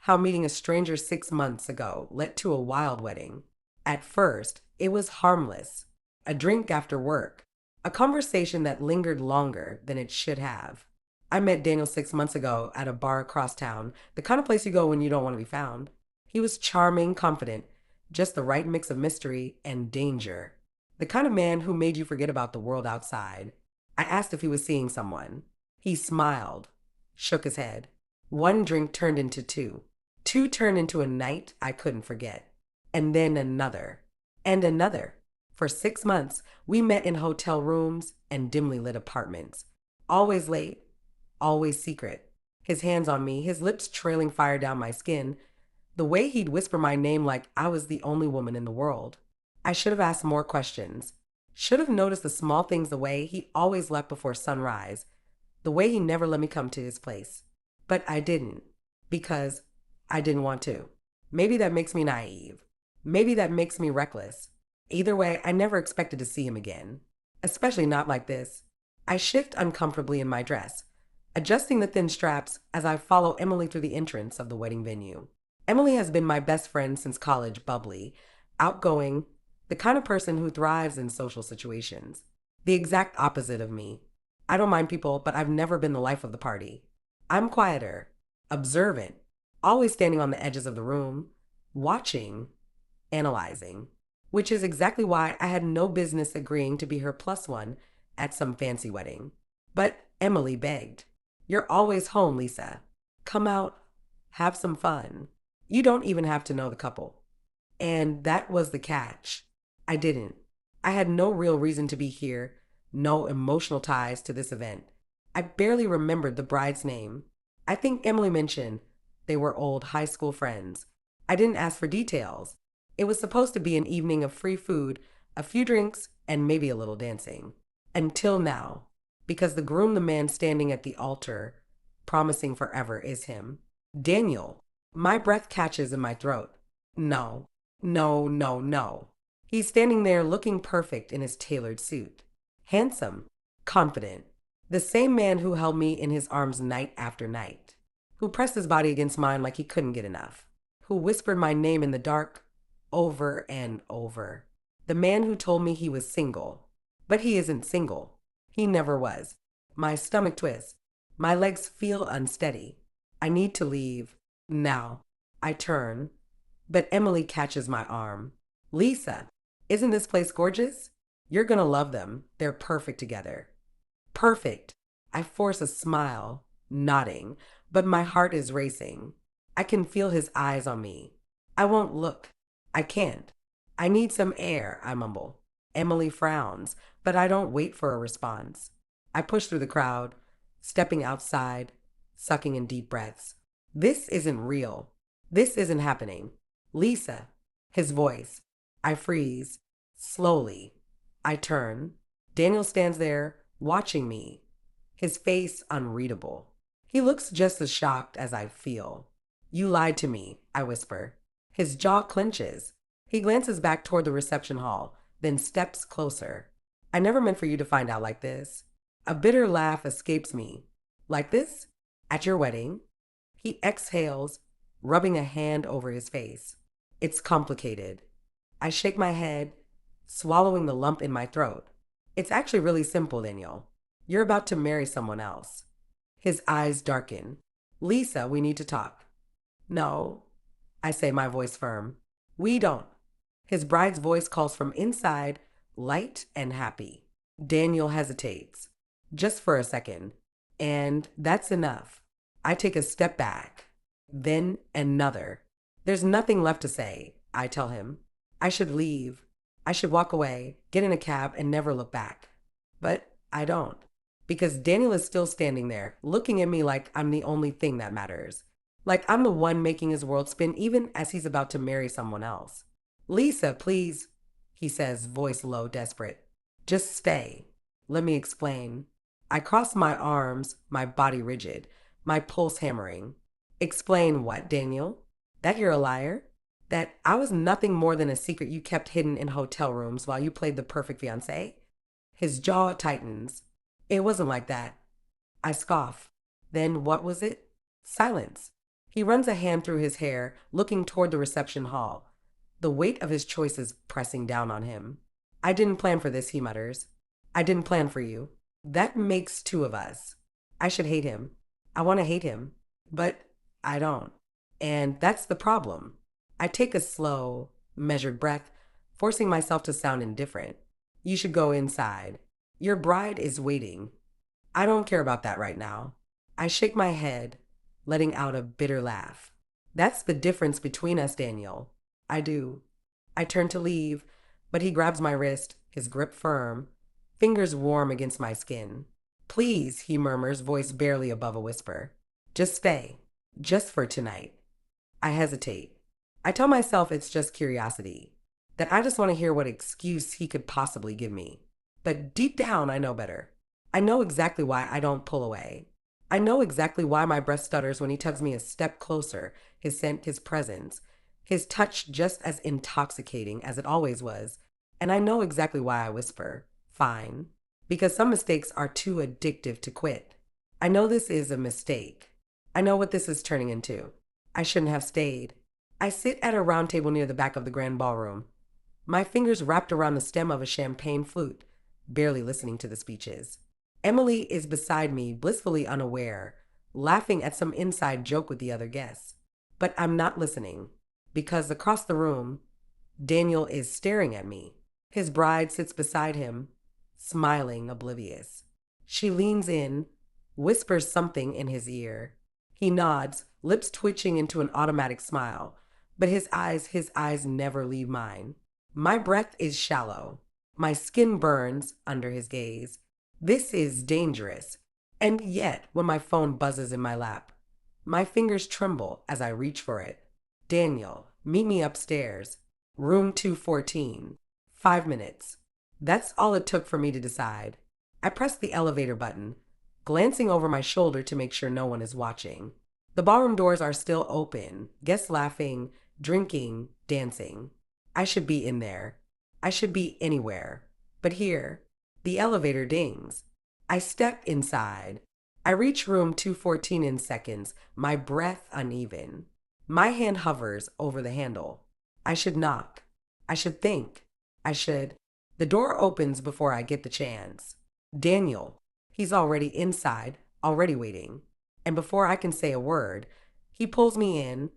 how meeting a stranger 6 months ago led to a wild wedding. At first, it was harmless, a drink after work, a conversation that lingered longer than it should have. I met Daniel 6 months ago at a bar across town, the kind of place you go when you don't want to be found. He was charming, confident, just the right mix of mystery and danger. The kind of man who made you forget about the world outside. I asked if he was seeing someone. He smiled, shook his head. One drink turned into two. Two turned into a night I couldn't forget. And then another. And another. For 6 months, we met in hotel rooms and dimly lit apartments. Always late, always secret. His hands on me, his lips trailing fire down my skin. The way he'd whisper my name like I was the only woman in the world. I should have asked more questions. Should have noticed the small things, the way he always left before sunrise, the way he never let me come to his place. But I didn't, because I didn't want to. Maybe that makes me naive. Maybe that makes me reckless. Either way, I never expected to see him again, especially not like this. I shift uncomfortably in my dress, adjusting the thin straps as I follow Emily through the entrance of the wedding venue. Emily has been my best friend since college, bubbly, outgoing, the kind of person who thrives in social situations. The exact opposite of me. I don't mind people, but I've never been the life of the party. I'm quieter, observant, always standing on the edges of the room, watching, analyzing, which is exactly why I had no business agreeing to be her plus one at some fancy wedding. But Emily begged. You're always home, Lisa. Come out, have some fun. You don't even have to know the couple. And that was the catch. I didn't. I had no real reason to be here, no emotional ties to this event. I barely remembered the bride's name. I think Emily mentioned they were old high school friends. I didn't ask for details. It was supposed to be an evening of free food, a few drinks, and maybe a little dancing. Until now, because the groom, the man standing at the altar, promising forever, is him. Daniel. My breath catches in my throat. No, no, no, no. He's standing there looking perfect in his tailored suit. Handsome, confident. The same man who held me in his arms night after night. Who pressed his body against mine like he couldn't get enough. Who whispered my name in the dark over and over. The man who told me he was single. But he isn't single. He never was. My stomach twists. My legs feel unsteady. I need to leave. Now. I turn. But Emily catches my arm. Lisa, isn't this place gorgeous? You're gonna love them. They're perfect together. Perfect. I force a smile, nodding, but my heart is racing. I can feel his eyes on me. I won't look. I can't. I need some air, I mumble. Emily frowns, but I don't wait for a response. I push through the crowd, stepping outside, sucking in deep breaths. This isn't real. This isn't happening. Lisa, his voice. I freeze. Slowly, I turn. Daniel stands there, watching me, his face unreadable. He looks just as shocked as I feel. You lied to me, I whisper. His jaw clenches. He glances back toward the reception hall, then steps closer. I never meant for you to find out like this. A bitter laugh escapes me. Like this? At your wedding? He exhales, rubbing a hand over his face. It's complicated. I shake my head, swallowing the lump in my throat. It's actually really simple, Daniel. You're about to marry someone else. His eyes darken. Lisa, we need to talk. No, I say, my voice firm. We don't. His bride's voice calls from inside, light and happy. Daniel hesitates, just for a second. And that's enough. I take a step back, then another. There's nothing left to say, I tell him. I should leave. I should walk away, get in a cab, and never look back. But I don't. Because Daniel is still standing there, looking at me like I'm the only thing that matters. Like I'm the one making his world spin even as he's about to marry someone else. Lisa, please, he says, voice low, desperate. Just stay. Let me explain. I cross my arms, my body rigid, my pulse hammering. Explain what, Daniel? That you're a liar? That I was nothing more than a secret you kept hidden in hotel rooms while you played the perfect fiancé? His jaw tightens. It wasn't like that. I scoff. Then what was it? Silence. He runs a hand through his hair, looking toward the reception hall, the weight of his choices pressing down on him. I didn't plan for this, he mutters. I didn't plan for you. That makes two of us. I should hate him. I want to hate him, but I don't. And that's the problem. I take a slow, measured breath, forcing myself to sound indifferent. You should go inside. Your bride is waiting. I don't care about that right now. I shake my head, letting out a bitter laugh. That's the difference between us, Daniel. I do. I turn to leave, but he grabs my wrist, his grip firm, fingers warm against my skin. Please, he murmurs, voice barely above a whisper. Just stay. Just for tonight. I hesitate. I tell myself it's just curiosity, that I just want to hear what excuse he could possibly give me. But deep down, I know better. I know exactly why I don't pull away. I know exactly why my breath stutters when he tugs me a step closer, his scent, his presence, his touch just as intoxicating as it always was. And I know exactly why I whisper, fine, because some mistakes are too addictive to quit. I know this is a mistake. I know what this is turning into. I shouldn't have stayed. I sit at a round table near the back of the grand ballroom, my fingers wrapped around the stem of a champagne flute, barely listening to the speeches. Emily is beside me, blissfully unaware, laughing at some inside joke with the other guests. But I'm not listening, because across the room, Daniel is staring at me. His bride sits beside him, smiling, oblivious. She leans in, whispers something in his ear. He nods, lips twitching into an automatic smile, but his eyes never leave mine. My breath is shallow. My skin burns under his gaze. This is dangerous. And yet, when my phone buzzes in my lap, my fingers tremble as I reach for it. Daniel, meet me upstairs. Room 214. 5 minutes. That's all it took for me to decide. I press the elevator button, glancing over my shoulder to make sure no one is watching. The ballroom doors are still open, guests laughing, drinking, dancing. I should be in there. I should be anywhere. But here, the elevator dings. I step inside. I reach room 214 in seconds, my breath uneven. My hand hovers over the handle. I should knock. I should think. I should. The door opens before I get the chance. Daniel. He's already inside, already waiting. And before I can say a word, he pulls me in,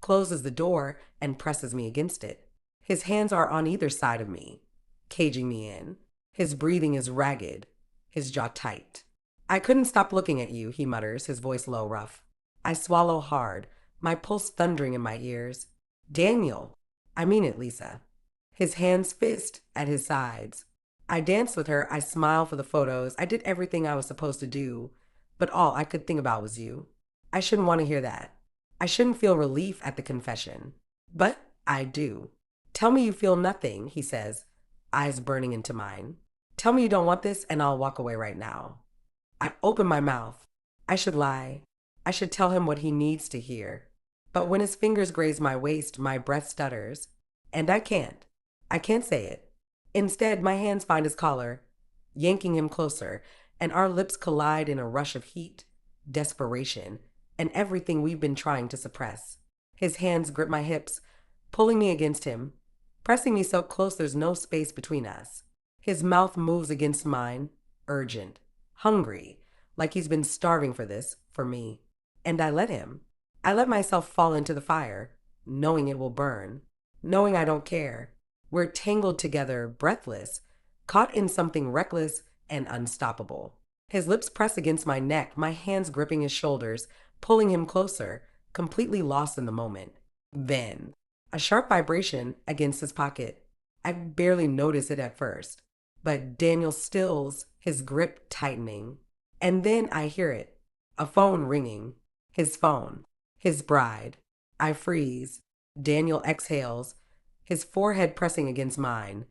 closes the door, and presses me against it. His hands are on either side of me, caging me in. His breathing is ragged, his jaw tight. I couldn't stop looking at you, he mutters, his voice low, rough. I swallow hard, my pulse thundering in my ears. Daniel. I mean it, Lisa. His hands fist at his sides. I dance with her, I smile for the photos, I did everything I was supposed to do, but all I could think about was you. I shouldn't want to hear that. I shouldn't feel relief at the confession. But I do. Tell me you feel nothing, he says, eyes burning into mine. Tell me you don't want this and I'll walk away right now. I open my mouth. I should lie. I should tell him what he needs to hear. But when his fingers graze my waist, my breath stutters. And I can't. I can't say it. Instead, my hands find his collar, yanking him closer, and our lips collide in a rush of heat, desperation, and everything we've been trying to suppress. His hands grip my hips, pulling me against him, pressing me so close there's no space between us. His mouth moves against mine, urgent, hungry, like he's been starving for this, for me. And I let him. I let myself fall into the fire, knowing it will burn, knowing I don't care. We're tangled together, breathless, caught in something reckless and unstoppable. His lips press against my neck, my hands gripping his shoulders, pulling him closer, completely lost in the moment. Then, a sharp vibration against his pocket. I barely notice it at first, but Daniel stills, his grip tightening. And then I hear it, a phone ringing. His phone, his bride. I freeze. Daniel exhales, his forehead pressing against mine,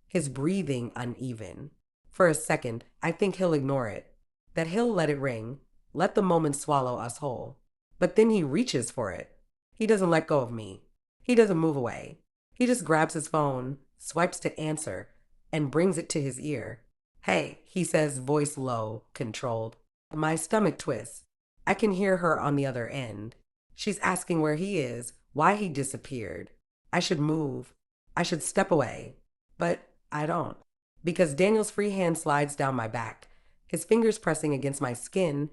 his breathing uneven. For a second, I think he'll ignore it, that he'll let it ring, let the moment swallow us whole. But then he reaches for it. He doesn't let go of me. He doesn't move away. He just grabs his phone, swipes to answer, and brings it to his ear. Hey, he says, voice low, controlled. My stomach twists. I can hear her on the other end. She's asking where he is, why he disappeared. I should move. I should step away. But I don't. Because Daniel's free hand slides down my back, his fingers pressing against my skin,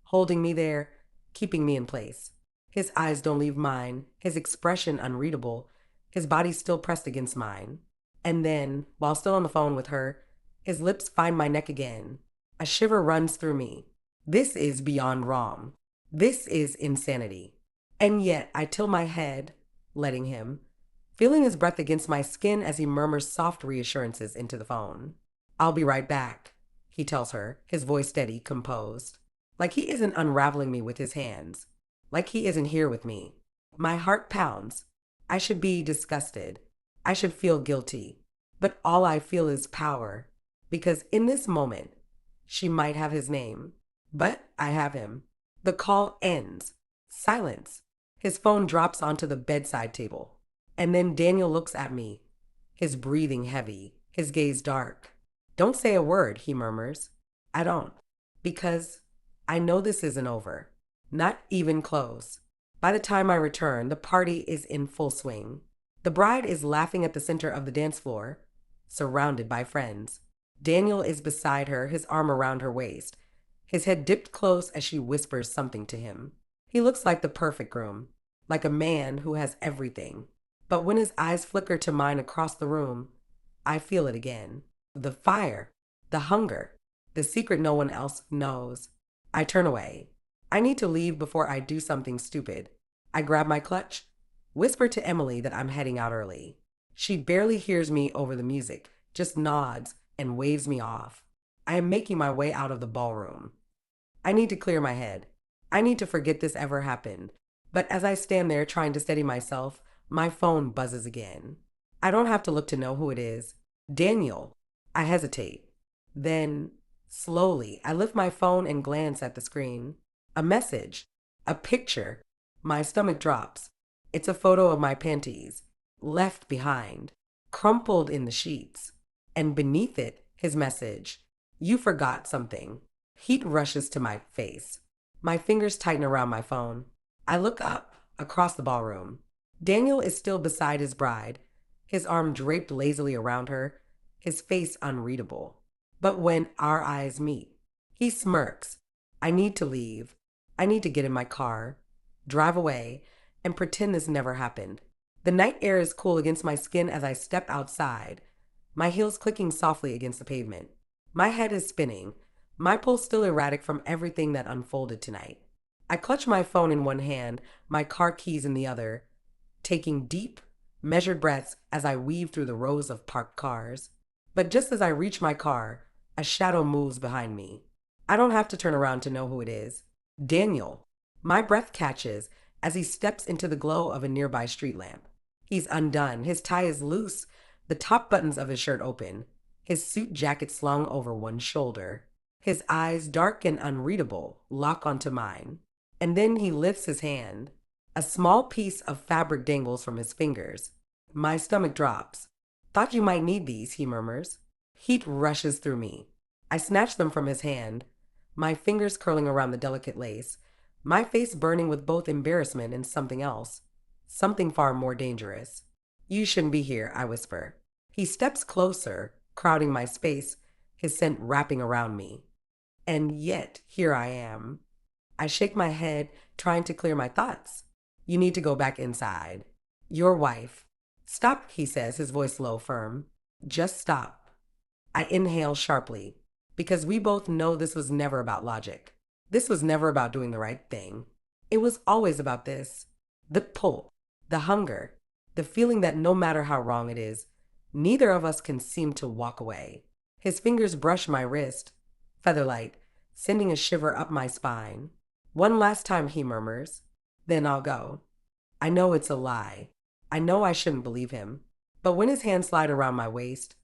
holding me there, keeping me in place. His eyes don't leave mine, his expression unreadable, his body still pressed against mine. And then, while still on the phone with her, his lips find my neck again. A shiver runs through me. This is beyond wrong. This is insanity. And yet I tilt my head, letting him, feeling his breath against my skin as he murmurs soft reassurances into the phone. I'll be right back, he tells her, his voice steady, composed. Like he isn't unraveling me with his hands. Like he isn't here with me. My heart pounds. I should be disgusted. I should feel guilty. But all I feel is power. Because in this moment, she might have his name. But I have him. The call ends. Silence. His phone drops onto the bedside table. And then Daniel looks at me, his breathing heavy, his gaze dark. Don't say a word, he murmurs. I don't. Because I know this isn't over. Not even close. By the time I return, the party is in full swing. The bride is laughing at the center of the dance floor, surrounded by friends. Daniel is beside her, his arm around her waist, his head dipped close as she whispers something to him. He looks like the perfect groom, like a man who has everything. But when his eyes flicker to mine across the room, I feel it again. The fire, the hunger, the secret no one else knows. I turn away. I need to leave before I do something stupid. I grab my clutch, whisper to Emily that I'm heading out early. She barely hears me over the music, just nods and waves me off. I am making my way out of the ballroom. I need to clear my head. I need to forget this ever happened. But as I stand there trying to steady myself, my phone buzzes again. I don't have to look to know who it is. Daniel. I hesitate. Then, slowly, I lift my phone and glance at the screen. A message. A picture. My stomach drops. It's a photo of my panties, left behind, crumpled in the sheets. And beneath it, his message. You forgot something. Heat rushes to my face. My fingers tighten around my phone. I look up, across the ballroom. Daniel is still beside his bride, his arm draped lazily around her, his face unreadable. But when our eyes meet, he smirks. I need to leave. I need to get in my car, drive away, and pretend this never happened. The night air is cool against my skin as I step outside, my heels clicking softly against the pavement. My head is spinning, my pulse still erratic from everything that unfolded tonight. I clutch my phone in one hand, my car keys in the other, taking deep, measured breaths as I weave through the rows of parked cars. But just as I reach my car, a shadow moves behind me. I don't have to turn around to know who it is. Daniel. My breath catches as he steps into the glow of a nearby street lamp. He's undone, his tie is loose, the top buttons of his shirt open, his suit jacket slung over one shoulder. His eyes, dark and unreadable, lock onto mine. And then he lifts his hand. A small piece of fabric dangles from his fingers. My stomach drops. Thought you might need these, he murmurs. Heat rushes through me. I snatch them from his hand, my fingers curling around the delicate lace, my face burning with both embarrassment and something else, something far more dangerous. You shouldn't be here, I whisper. He steps closer, crowding my space, his scent wrapping around me. And yet, here I am. I shake my head, trying to clear my thoughts. You need to go back inside. Your wife. Stop, he says, his voice low, firm. Just stop. I inhale sharply, because we both know this was never about logic. This was never about doing the right thing. It was always about this. The pull, the hunger, the feeling that no matter how wrong it is, neither of us can seem to walk away. His fingers brush my wrist, featherlight, sending a shiver up my spine. One last time, he murmurs. Then I'll go. I know it's a lie. I know I shouldn't believe him. But when his hands slide around my waist,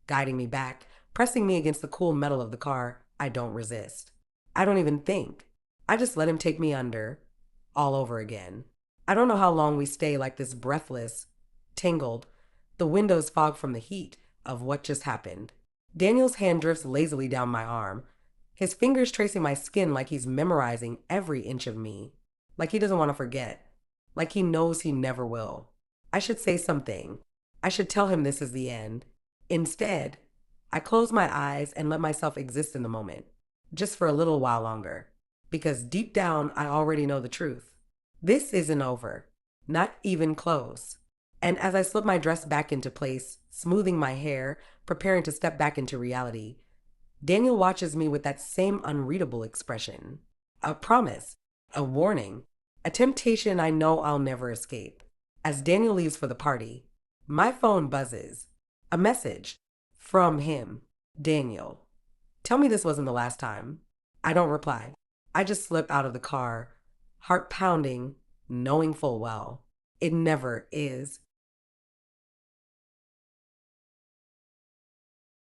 guiding me back, pressing me against the cool metal of the car, I don't resist. I don't even think. I just let him take me under, all over again. I don't know how long we stay like this, breathless, tangled, the windows fog from the heat of what just happened. Daniel's hand drifts lazily down my arm, his fingers tracing my skin like he's memorizing every inch of me. like he doesn't want to forget, like he knows he never will. I should say something. I should tell him this is the end. Instead, I close my eyes and let myself exist in the moment, just for a little while longer, because deep down, I already know the truth. This isn't over, not even close. And as I slip my dress back into place, smoothing my hair, preparing to step back into reality, Daniel watches me with that same unreadable expression. A promise, a warning, a temptation I know I'll never escape. As Daniel leaves for the party, my phone buzzes. A message from him. Daniel, tell me this wasn't the last time. I don't reply. I just slip out of the car, heart pounding, knowing full well it never is.